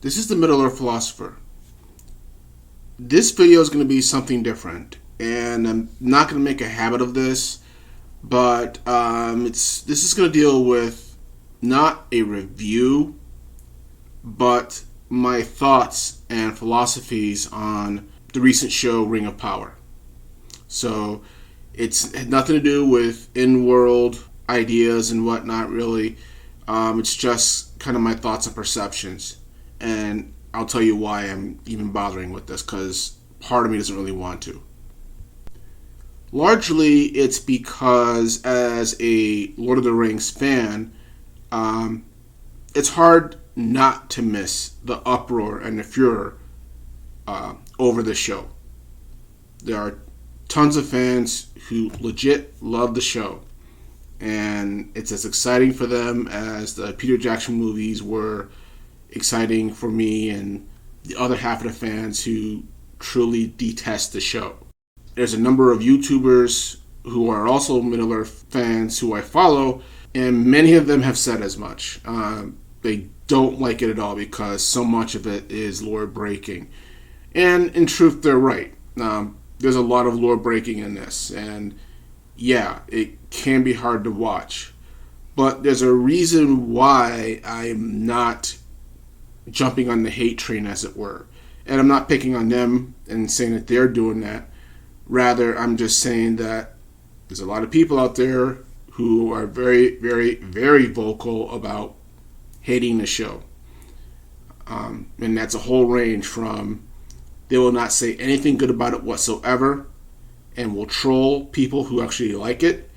This is the Middle Earth Philosopher. This video is going to be something different, and I'm not going to make a habit of this, but this is going to deal with not a review, but my thoughts and philosophies on the recent show Ring of Power. So it's had nothing to do with in-world ideas and whatnot, really. It's just kind of my thoughts and perceptions. And I'll tell you why I'm even bothering with this, because part of me doesn't really want to. Largely, it's because as a Lord of the Rings fan, it's hard not to miss the uproar and the furor over the show. There are tons of fans who legit love the show, and it's as exciting for them as the Peter Jackson movies were exciting for me and the other half of the fans who truly detest the show. There's a number of YouTubers who are also Middle Earth fans who I follow, and many of them have said as much. They don't like it at all because so much of it is lore breaking. And in truth, they're right. There's a lot of lore breaking in this, and yeah, it can be hard to watch. But there's a reason why I'm not jumping on the hate train, as it were. And I'm not picking on them and saying that they're doing that. Rather, I'm just saying that there's a lot of people out there who are very, very, very vocal about hating the show. And that's a whole range from they will not say anything good about it whatsoever and will troll people who actually like it,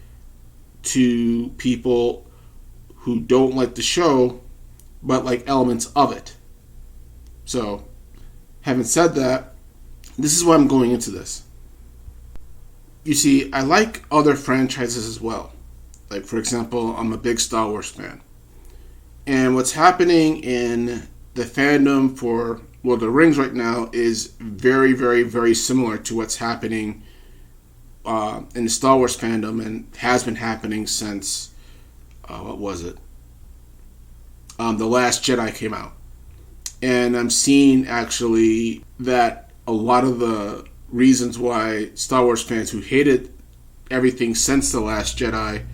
to people who don't like the show but like elements of it. So, having said that, this is why I'm going into this. You see, I like other franchises as well. Like, for example, I'm a big Star Wars fan. And what's happening in the fandom for Lord of the Rings right now is very, very, very similar to what's happening in the Star Wars fandom, and has been happening since, what was it? The Last Jedi came out. And I'm seeing actually that a lot of the reasons why Star Wars fans who hated everything since The Last Jedi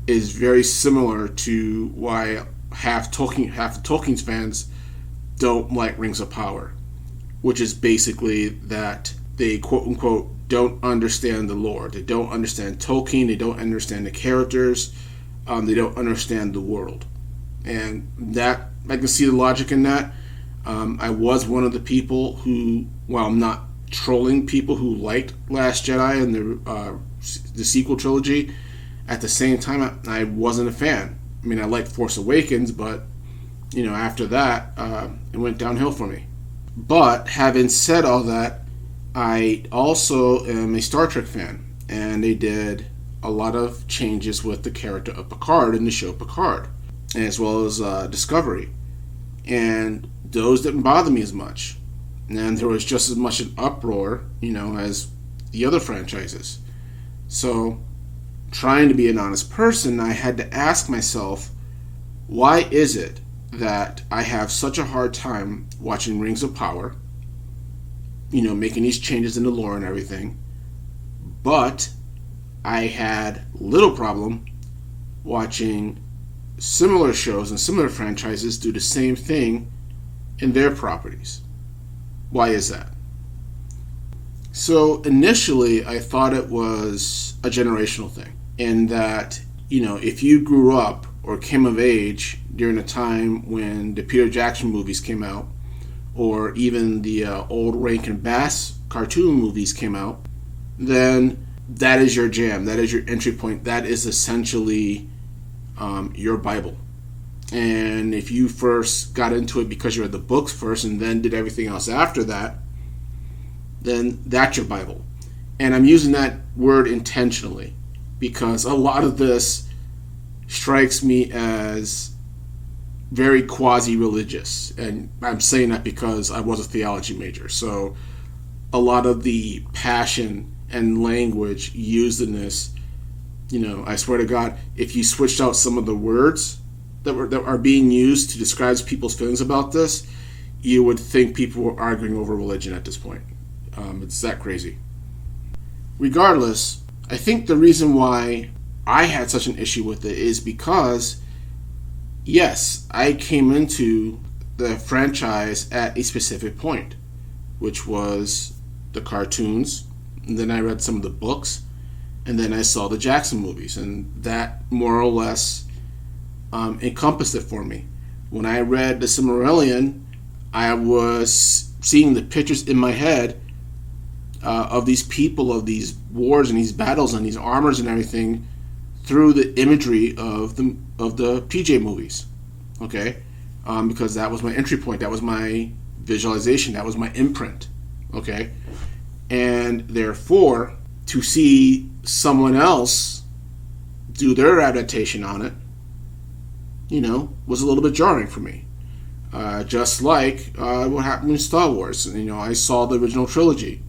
is very similar to why half the Tolkien's fans don't like Rings of Power, which is basically that they quote unquote don't understand the lore. They don't understand Tolkien. They don't understand the characters. They don't understand the world. And that, I can see the logic in that. I was one of the people who, while I'm not trolling people who liked Last Jedi and the sequel trilogy, at the same time, I wasn't a fan. I mean, I liked Force Awakens, but, after that, it went downhill for me. But, having said all that, I also am a Star Trek fan, and they did a lot of changes with the character of Picard in the show Picard, as well as Discovery. And those didn't bother me as much. And there was just as much an uproar, as the other franchises. So, trying to be an honest person, I had to ask myself, why is it that I have such a hard time watching Rings of Power, making these changes in the lore and everything, but I had little problem watching similar shows and similar franchises do the same thing in their properties? Why is that? So initially, I thought it was a generational thing, in that, if you grew up or came of age during a time when the Peter Jackson movies came out, or even the old Rankin Bass cartoon movies came out, then that is your jam. That is your entry point. That is essentially your Bible. And if you first got into it because you read the books first and then did everything else after that, then that's your Bible. And I'm using that word intentionally because a lot of this strikes me as very quasi-religious. And I'm saying that because I was a theology major. So a lot of the passion and language used in this, I swear to God, if you switched out some of the words that are being used to describe people's feelings about this, you would think people were arguing over religion at this point. It's that crazy. Regardless, I think the reason why I had such an issue with it is because, yes, I came into the franchise at a specific point, which was the cartoons, and then I read some of the books, and then I saw the Jackson movies, and that more or less encompassed it for me. When I read The Silmarillion, I was seeing the pictures in my head of these people, of these wars and these battles and these armors and everything through the imagery of the PJ movies. Okay, because that was my entry point, that was my visualization, that was my imprint. Okay, and therefore to see someone else do their adaptation on it, was a little bit jarring for me. Just like what happened in Star Wars. I saw the original trilogy,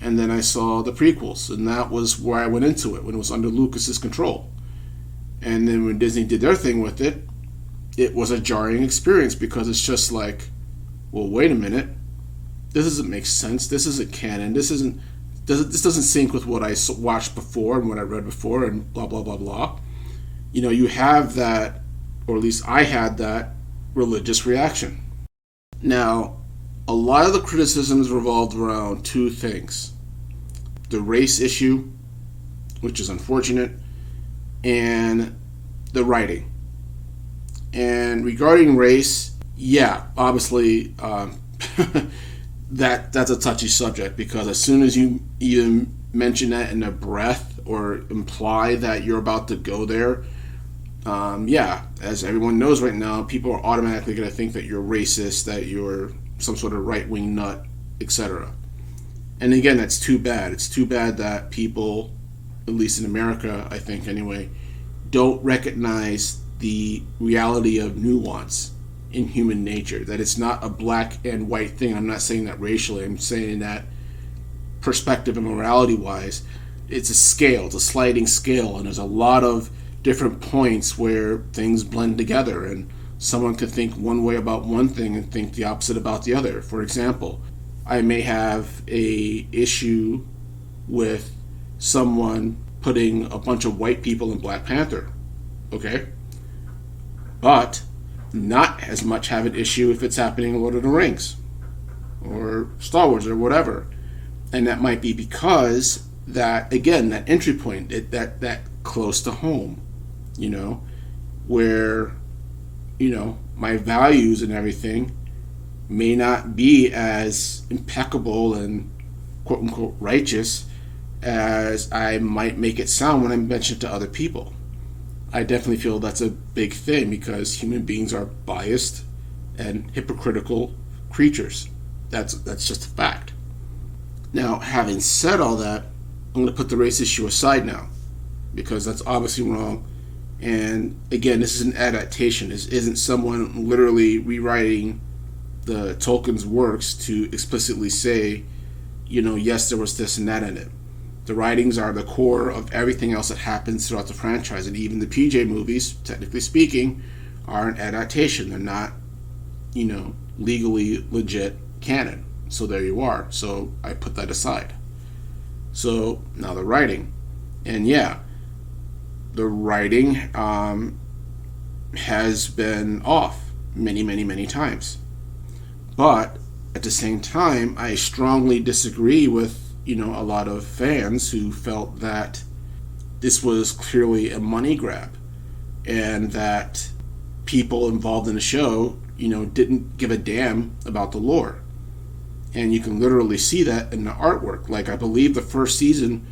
and then I saw the prequels, and that was where I went into it, when it was under Lucas's control. And then when Disney did their thing with it, it was a jarring experience, because it's just like, well, wait a minute, this doesn't make sense. This isn't canon. This doesn't sync with what I watched before and what I read before, and blah blah blah blah. You have that, or at least I had that religious reaction. Now, a lot of the criticisms revolved around two things: the race issue, which is unfortunate, and the writing. And regarding race, yeah, obviously, that's a touchy subject, because as soon as you mention that in a breath or imply that you're about to go there, as everyone knows right now, people are automatically going to think that you're racist, that you're some sort of right-wing nut, etc. And again, that's too bad. It's too bad that people, at least in America, I think anyway, don't recognize the reality of nuance in human nature, that it's not a black and white thing. I'm not saying that racially. I'm saying that perspective and morality-wise, it's a scale. It's a sliding scale, and there's a lot of different points where things blend together, and someone could think one way about one thing and think the opposite about the other. For example, I may have a issue with someone putting a bunch of white people in Black Panther, okay? But not as much have an issue if it's happening in Lord of the Rings or Star Wars or whatever. And that might be because that, again, that entry point, that close to home, where, my values and everything may not be as impeccable and quote unquote righteous as I might make it sound when I mention it to other people. I definitely feel that's a big thing, because human beings are biased and hypocritical creatures. That's just a fact. Now, having said all that, I'm going to put the race issue aside now, because that's obviously wrong. And again, this is an adaptation. This isn't someone literally rewriting the Tolkien's works to explicitly say, yes, there was this and that in it. The writings are the core of everything else that happens throughout the franchise, and even the PJ movies, technically speaking, are an adaptation. They're not, legally legit canon. So there you are. So I put that aside. So now the writing. And yeah, the writing has been off many, many, many times. But at the same time, I strongly disagree with, a lot of fans who felt that this was clearly a money grab, and that people involved in the show, didn't give a damn about the lore. And you can literally see that in the artwork. Like, I believe the first season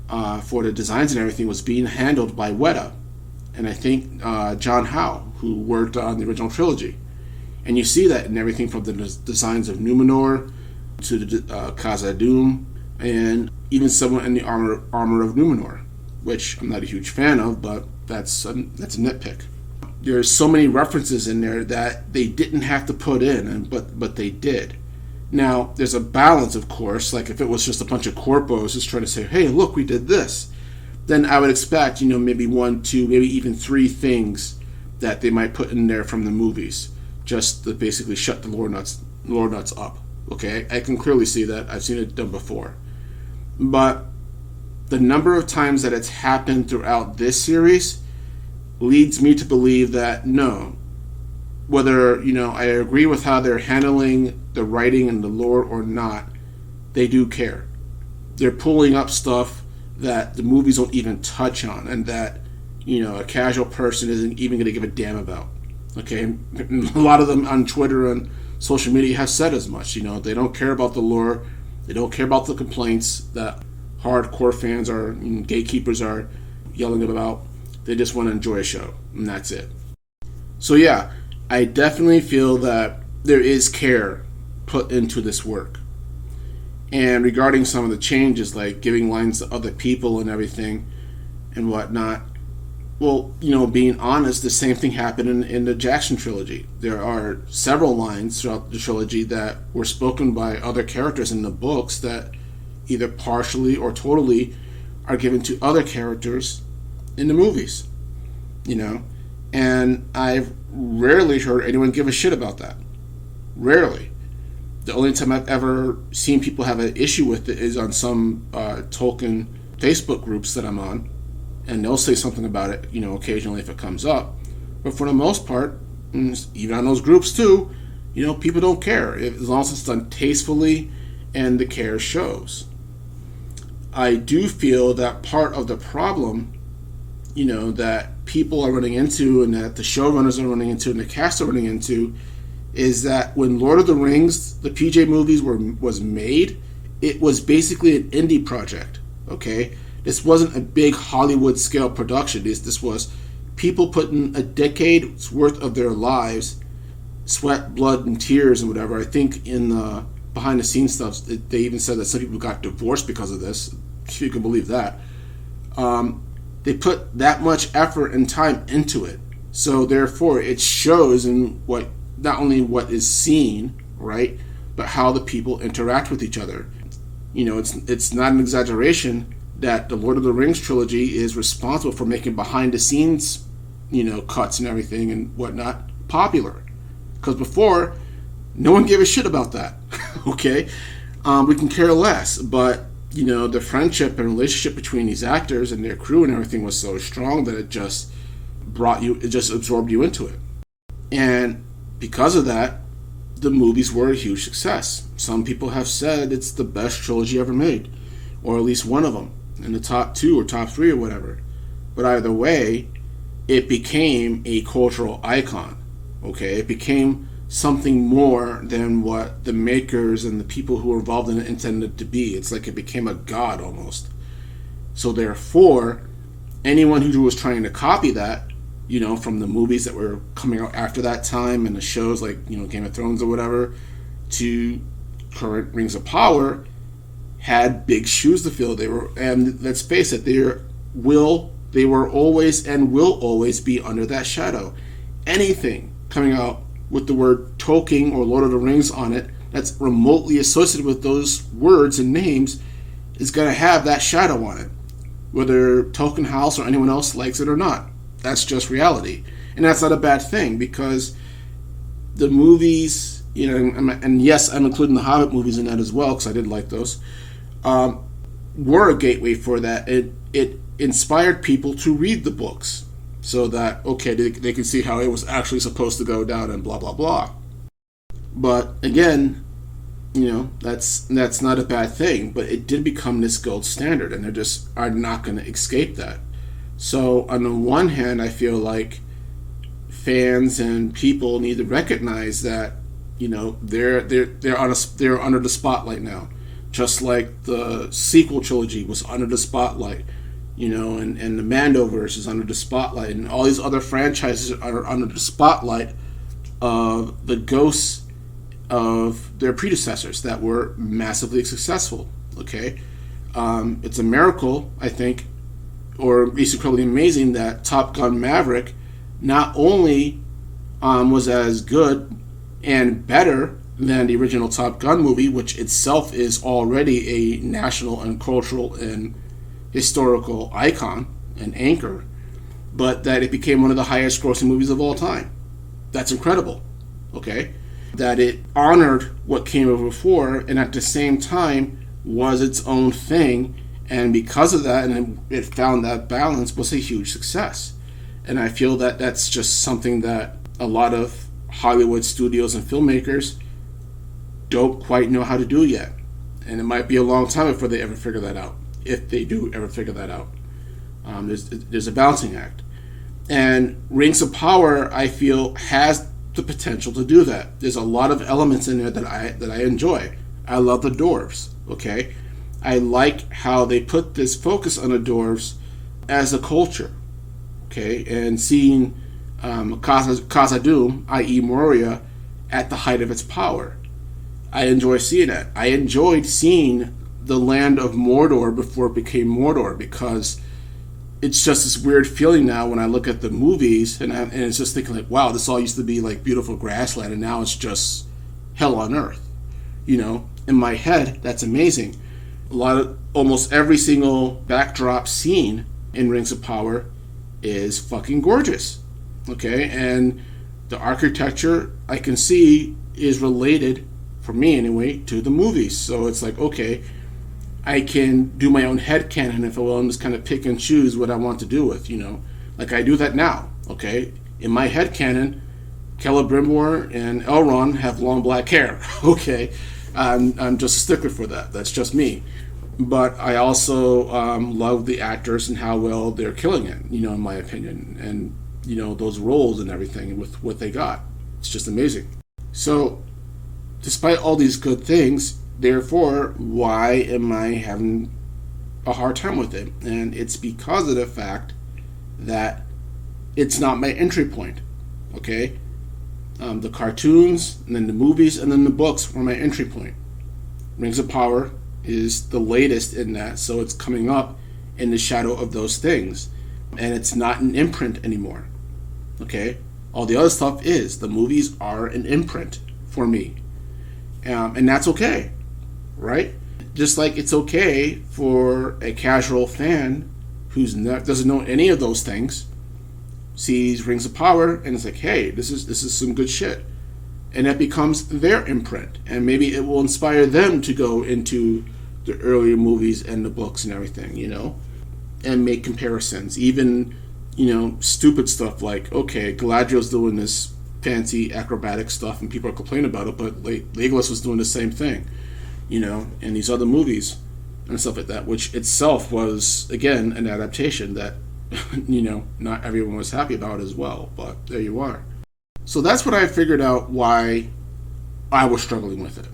for the designs and everything was being handled by Weta, and I think John Howe, who worked on the original trilogy. And you see that in everything from the designs of Numenor to the Khazad-dûm, and even someone in the armor of Numenor, which I'm not a huge fan of, but that's a nitpick. There's so many references in there that they didn't have to put in, but they did. Now, there's a balance, of course. Like, if it was just a bunch of corpos just trying to say, hey, look, we did this, then I would expect, maybe 1, 2, maybe even 3 things that they might put in there from the movies, just to basically shut the lore nuts up. Okay, I can clearly see that. I've seen it done before. But the number of times that it's happened throughout this series leads me to believe that no, whether, I agree with how they're handling the writing and the lore or not, they do care. They're pulling up stuff that the movies don't even touch on, and that, a casual person isn't even going to give a damn about. Okay, a lot of them on Twitter and social media have said as much. They don't care about the lore, they don't care about the complaints that hardcore fans or gatekeepers are yelling about. They just want to enjoy a show, and that's it. So yeah, I definitely feel that there is care put into this work. And regarding some of the changes, like giving lines to other people and everything and whatnot, well, being honest, the same thing happened in the Jackson trilogy. There are several lines throughout the trilogy that were spoken by other characters in the books that either partially or totally are given to other characters in the movies. And I've rarely heard anyone give a shit about that. Rarely. The only time I've ever seen people have an issue with it is on some Tolkien Facebook groups that I'm on, and they'll say something about it, occasionally if it comes up. But for the most part, even on those groups too, people don't care as long as it's done tastefully and the care shows. I do feel that part of the problem, that people are running into and that the showrunners are running into and the cast are running into is that when Lord of the Rings, the PJ movies was made, it was basically an indie project, okay? This wasn't a big Hollywood scale production. This was people putting a decade's worth of their lives, sweat, blood, and tears and whatever. I think in the behind the scenes stuff, they even said that some people got divorced because of this, if you can believe that. They put that much effort and time into it. So therefore, it shows in what, not only what is seen, right, but how the people interact with each other. It's not an exaggeration that the Lord of the Rings trilogy is responsible for making behind the scenes, cuts and everything and whatnot popular. Because before, no one gave a shit about that. Okay? We can care less, but the friendship and relationship between these actors and their crew and everything was so strong that it just absorbed you into it. And because of that, the movies were a huge success. Some people have said it's the best trilogy ever made, or at least one of them, in the top 2 or top 3 or whatever. But either way, it became a cultural icon. Okay, it became something more than what the makers and the people who were involved in it intended to be. It's like it became a god almost. So therefore, anyone who was trying to copy that, from the movies that were coming out after that time and the shows like, Game of Thrones or whatever, to current Rings of Power, had big shoes to fill. And let's face it, they were always and will always be under that shadow. Anything coming out with the word Tolkien or Lord of the Rings on it that's remotely associated with those words and names is going to have that shadow on it, whether Tolkien House or anyone else likes it or not. That's just reality. And that's not a bad thing, because the movies, and yes, I'm including the Hobbit movies in that as well, because I did like those, were a gateway for that. It inspired people to read the books so that, okay, they can see how it was actually supposed to go down and blah, blah, blah. But again, that's not a bad thing, but it did become this gold standard, and they just are not going to escape that. So on the one hand, I feel like fans and people need to recognize that, they're under the spotlight now, just like the sequel trilogy was under the spotlight, and the Mandoverse is under the spotlight, and all these other franchises are under the spotlight of the ghosts of their predecessors that were massively successful. Okay, it's a miracle, I think, or at least incredibly amazing, that Top Gun Maverick not only was as good and better than the original Top Gun movie, which itself is already a national and cultural and historical icon and anchor, but that it became one of the highest grossing movies of all time. That's incredible. okay? That it honored what came before and at the same time was its own thing. And because of that, and it found that balance, was a huge success. And I feel that that's just something that a lot of Hollywood studios and filmmakers don't quite know how to do yet. And it might be a long time before they ever figure that out, if they do ever figure that out. There's a balancing act. And Rings of Power, I feel, has the potential to do that. There's a lot of elements in there that I enjoy. I love the dwarves, okay? I like how they put this focus on the dwarves as a culture, okay? And seeing Khazad-dûm, i.e. Moria, at the height of its power. I enjoy seeing that. I enjoyed seeing the land of Mordor before it became Mordor, because it's just this weird feeling now when I look at the movies and it's just thinking like, wow, this all used to be like beautiful grassland and now it's just hell on earth. You know, in my head, that's amazing. Almost every single backdrop scene in Rings of Power is fucking gorgeous. Okay, and the architecture I can see is related, for me anyway, to the movies. So it's like, okay, I can do my own headcanon, if I will, and just kind of pick and choose what I want to do with, you know. Like I do that now, okay? In my headcanon, Celebrimbor and Elrond have long black hair, okay? I'm just a stickler for that. That's just me. But I also love the actors and how well they're killing it, you know, in my opinion. And, you know, those roles and everything with what they got. It's just amazing. So, despite all these good things, therefore, why am I having a hard time with it? And it's because of the fact that it's not my entry point, okay? The cartoons, and then the movies, and then the books were my entry point. Rings of Power is the latest in that, so it's coming up in the shadow of those things. And it's not an imprint anymore, okay? All the other stuff is. The movies are an imprint for me. And that's okay, right? Just like it's okay for a casual fan who doesn't know any of those things, sees Rings of Power and it's like, hey, this is some good shit, and it becomes their imprint, and maybe it will inspire them to go into the earlier movies and the books and everything, you know, and make comparisons, even, you know, stupid stuff like, okay, Galadriel's doing this fancy acrobatic stuff and people are complaining about it, but Legolas was doing the same thing, you know, in these other movies and stuff like that, which itself was, again, an adaptation that, you know, not everyone was happy about as well, but there you are. So that's what I figured out why I was struggling with it.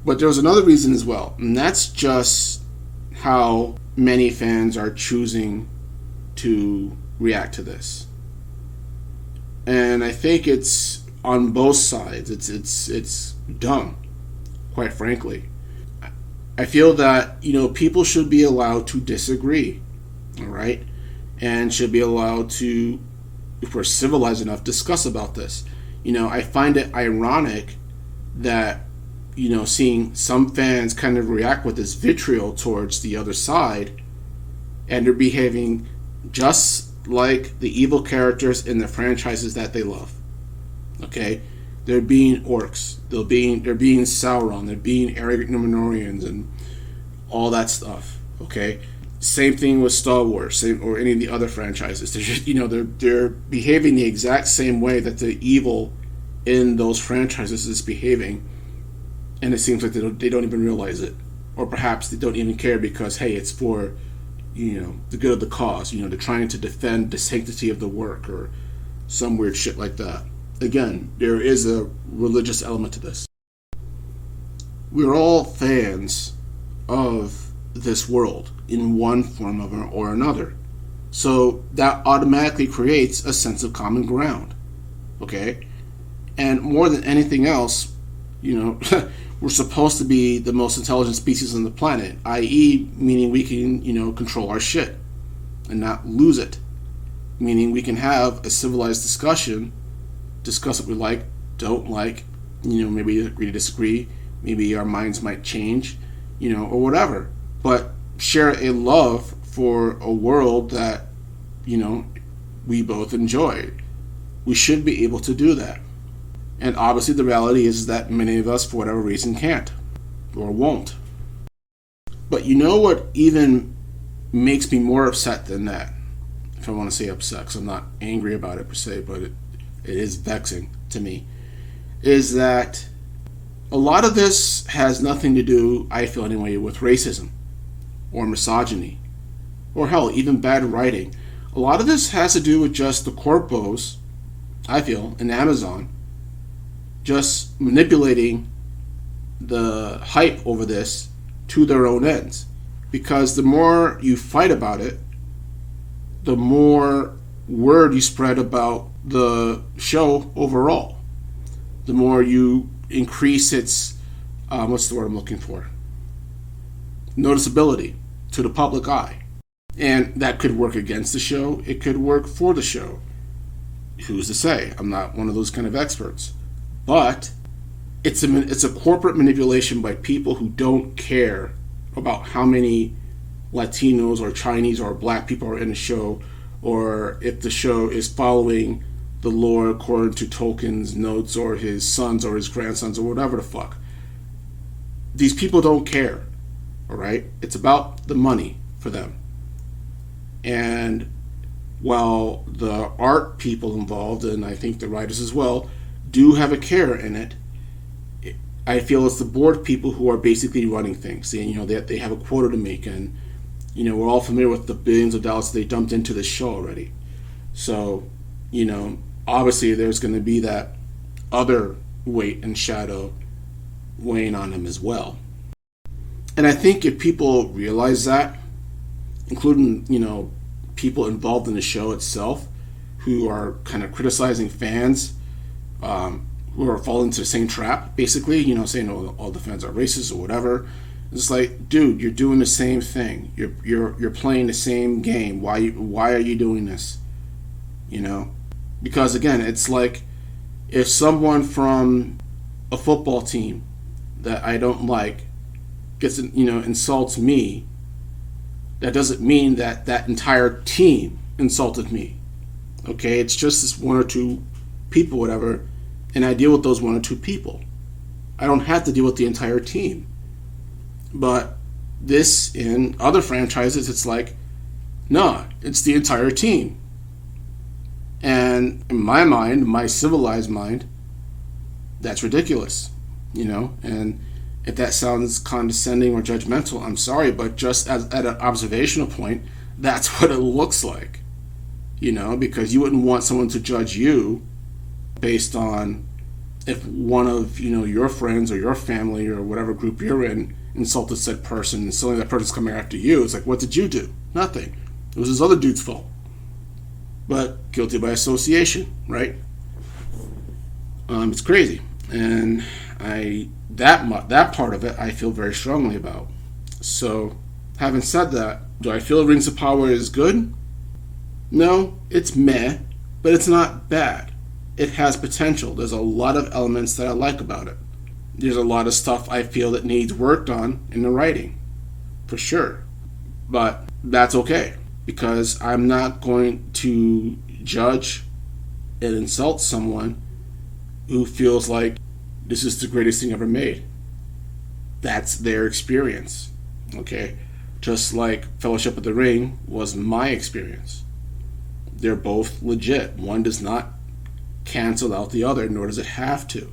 But there was another reason as well, and that's just how many fans are choosing to react to this. And I think it's on both sides. It's dumb, quite frankly. I feel that, you know, people should be allowed to disagree, all right? And should be allowed to, if we're civilized enough, discuss about this. You know, I find it ironic that, you know, seeing some fans kind of react with this vitriol towards the other side, and they're behaving just like the evil characters in the franchises that they love. Okay? They're being orcs. They're being Sauron. They're being arrogant Númenóreans and all that stuff. Okay? Same thing with Star Wars, or any of the other franchises. They're just, you know, they're behaving the exact same way that the evil in those franchises is behaving, and it seems like they don't even realize it, or perhaps they don't even care because, hey, it's for, you know, the good of the cause. You know, they're trying to defend the sanctity of the work or some weird shit like that. Again, there is a religious element to this. We're all fans of this world in one form or another. So that automatically creates a sense of common ground. Okay? And more than anything else, you know, we're supposed to be the most intelligent species on the planet, i.e., meaning we can, you know, control our shit and not lose it. Meaning we can have a civilized discussion, discuss what we like, don't like, you know, maybe agree to disagree, maybe our minds might change, you know, or whatever. But share a love for a world that, you know, we both enjoy. We should be able to do that. And obviously the reality is that many of us, for whatever reason, can't or won't. But you know what even makes me more upset than that? If I want to say upset, because I'm not angry about it per se, but it is vexing to me, is that a lot of this has nothing to do, I feel anyway, with racism or misogyny or hell, even bad writing. A lot of this has to do with just the corpos, I feel, in Amazon, just manipulating the hype over this to their own ends. Because the more you fight about it, the more word you spread about the show overall. The more you increase its, what's the word I'm looking for? Noticeability to the public eye. And that could work against the show. It could work for the show. Who's to say? I'm not one of those kind of experts. But it's a corporate manipulation by people who don't care about how many Latinos or Chinese or black people are in the show, or if the show is following the lore according to Tolkien's notes or his sons or his grandsons or whatever the fuck. These people don't care, all right? It's about the money for them. And while the art people involved, and I think the writers as well, do have a care in it, I feel it's the board people who are basically running things. And, they have a quota to make, and, we're all familiar with the billions of dollars they dumped into this show already. So, obviously there's going to be that other weight and shadow weighing on him as well. And I think if people realize that, including, people involved in the show itself who are kind of criticizing fans, who are falling into the same trap, basically, saying all the fans are racist or whatever. It's like, dude, you're doing the same thing. You're playing the same game. Why are you doing this? Because again, it's like if someone from a football team that I don't like gets insults me, that doesn't mean that entire team insulted me. Okay, it's just this one or two people, whatever, and I deal with those one or two people. I don't have to deal with the entire team. But this, in other franchises, it's like, nah, it's the entire team. And in my mind, my civilized mind, that's ridiculous, and if that sounds condescending or judgmental, I'm sorry, but just at an observational point, that's what it looks like, because you wouldn't want someone to judge you based on if one of, your friends or your family or whatever group you're in insulted said person, and suddenly that person's coming after you. It's like, what did you do? Nothing. It was this other dude's fault. But guilty by association, right? It's crazy. And that part of it I feel very strongly about. So, having said that, do I feel Rings of Power is good? No, it's meh, but it's not bad. It has potential. There's a lot of elements that I like about it. There's a lot of stuff I feel that needs worked on in the writing, for sure. But that's okay, because I'm not going to judge and insult someone who feels like this is the greatest thing ever made. That's their experience, okay? Just like Fellowship of the Ring was my experience. They're both legit. One does not cancel out the other, nor does it have to.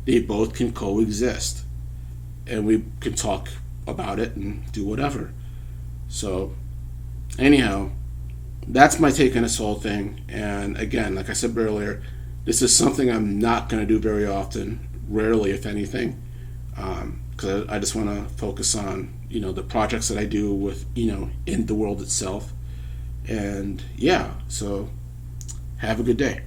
They both can coexist. And we can talk about it and do whatever. So, anyhow, that's my take on this whole thing. And again, like I said earlier, this is something I'm not going to do very often, rarely if anything, because I just want to focus on, the projects that I do with, in the world itself. And yeah, so have a good day.